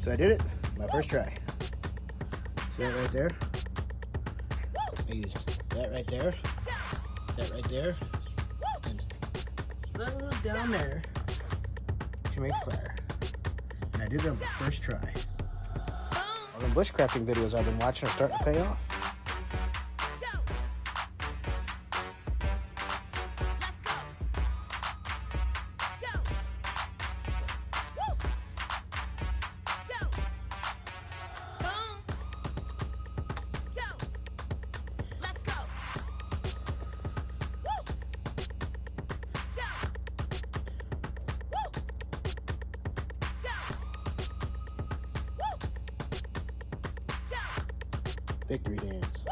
So I did it, my first try. See that right there? I used that right there, and a little down there to make fire. And I did it on my first try. All the bushcrafting videos I've been watching are starting to pay off. Victory dance.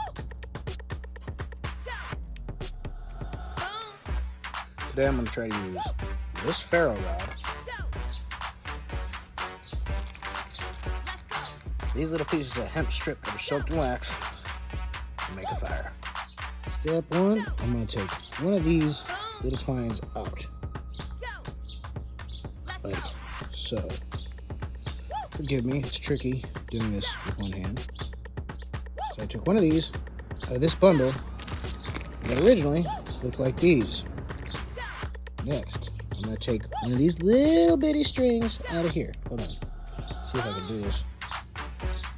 Today I'm going to try to use this ferro rod, these little pieces of hemp strip that are soaked in wax, to make a fire. Step one, I'm going to take one of these little twines out, like so. Forgive me, it's tricky doing this with one hand. So I took one of these out of this bundle that originally looked like these. Next, I'm going to take one of these little bitty strings out of here. Hold on. See if I can do this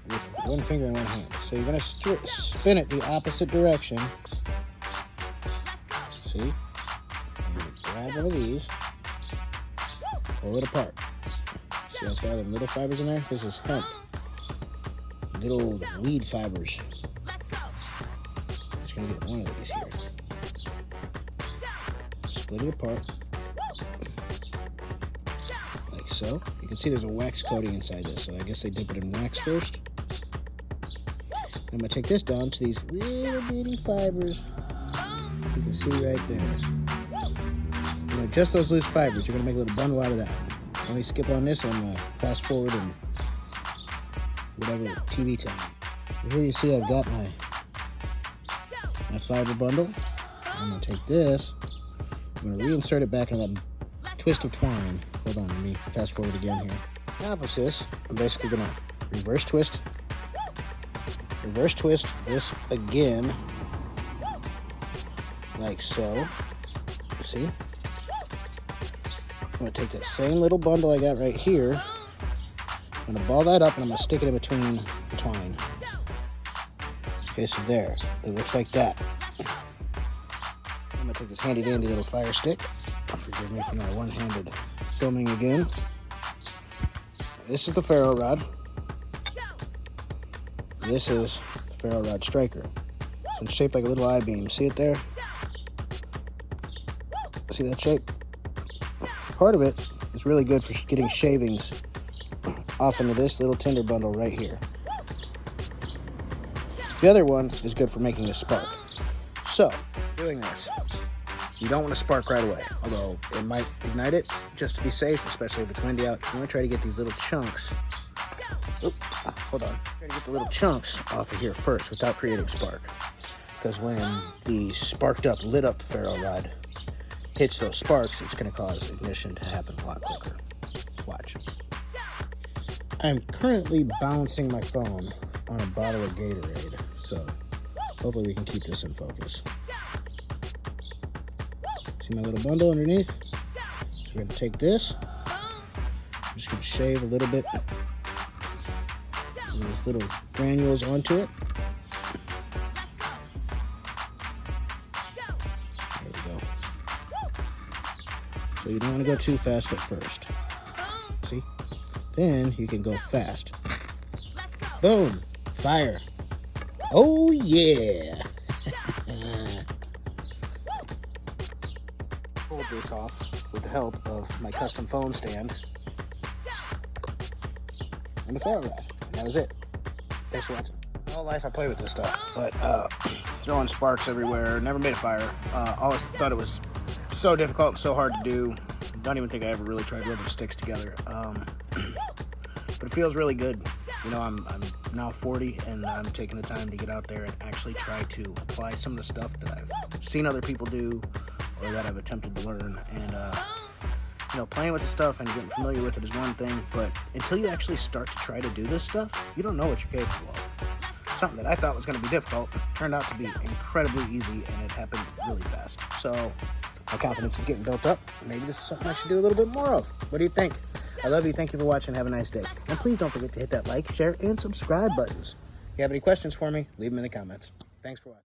with one finger and one hand. So you're going to spin it the opposite direction. See? I'm going to grab one of these, pull it apart. See how it's got them little fibers in there? This is hemp. Good old weed fibers. I'm just gonna get one of these here. Split it apart. Like so. You can see there's a wax coating inside this, so I guess they dip it in wax first. I'm gonna take this down to these little bitty fibers. You can see right there. You know, just those loose fibers, you're gonna make a little bundle out of that. Let me skip on this, and I'm gonna fast forward and whatever TV time. So here you see I've got my fiber bundle. I'm going to take this, I'm going to reinsert it back in that twist of twine. Hold on, let me fast forward again here. Now with this, I'm basically going to reverse twist this again, like so. See? I'm going to take that same little bundle I got right here. I'm going to ball that up and I'm going to stick it in between the twine. Okay, so there. It looks like that. I'm going to take this handy dandy little fire stick. Forgive me for my one-handed filming again. This is the ferro rod. This is the ferro rod striker. So it's shaped like a little I-beam. See it there? See that shape? Part of it is really good for getting shavings off into this little tinder bundle right here. The other one is good for making a spark. So, doing this, you don't want to spark right away, although it might ignite it, just to be safe, especially if it's windy out. You want to try to get these little chunks, hold on, try to get the little chunks off of here first without creating spark. Because when the sparked up, lit up ferro rod hits those sparks, it's going to cause ignition to happen a lot quicker. Watch. I'm currently balancing my phone on a bottle of Gatorade, so hopefully we can keep this in focus. See my little bundle underneath? So we're going to take this. I'm just going to shave a little bit of those little granules onto it. There we go. So you don't want to go too fast at first. See? Then you can go fast. Boom! Fire. Oh yeah! Pulled this off with the help of my custom phone stand and the ferro rod. And that was it. Thanks for watching. All life I played with this stuff, but throwing sparks everywhere, never made a fire. Always thought it was so difficult and so hard to do. Don't even think I ever really tried rubbing sticks together. But it feels really good. You know, I'm now 40 and I'm taking the time to get out there and actually try to apply some of the stuff that I've seen other people do or that I've attempted to learn. And You know, playing with the stuff and getting familiar with it is one thing, but until you actually start to try to do this stuff, you don't know what you're capable of. Something that I thought was going to be difficult turned out to be incredibly easy, and it happened really fast. So my confidence is getting built up. Maybe this is something I should do a little bit more of. What do you think? I love you. Thank you for watching. Have a nice day. And please don't forget to hit that like, share, and subscribe buttons. If you have any questions for me, leave them in the comments. Thanks for watching.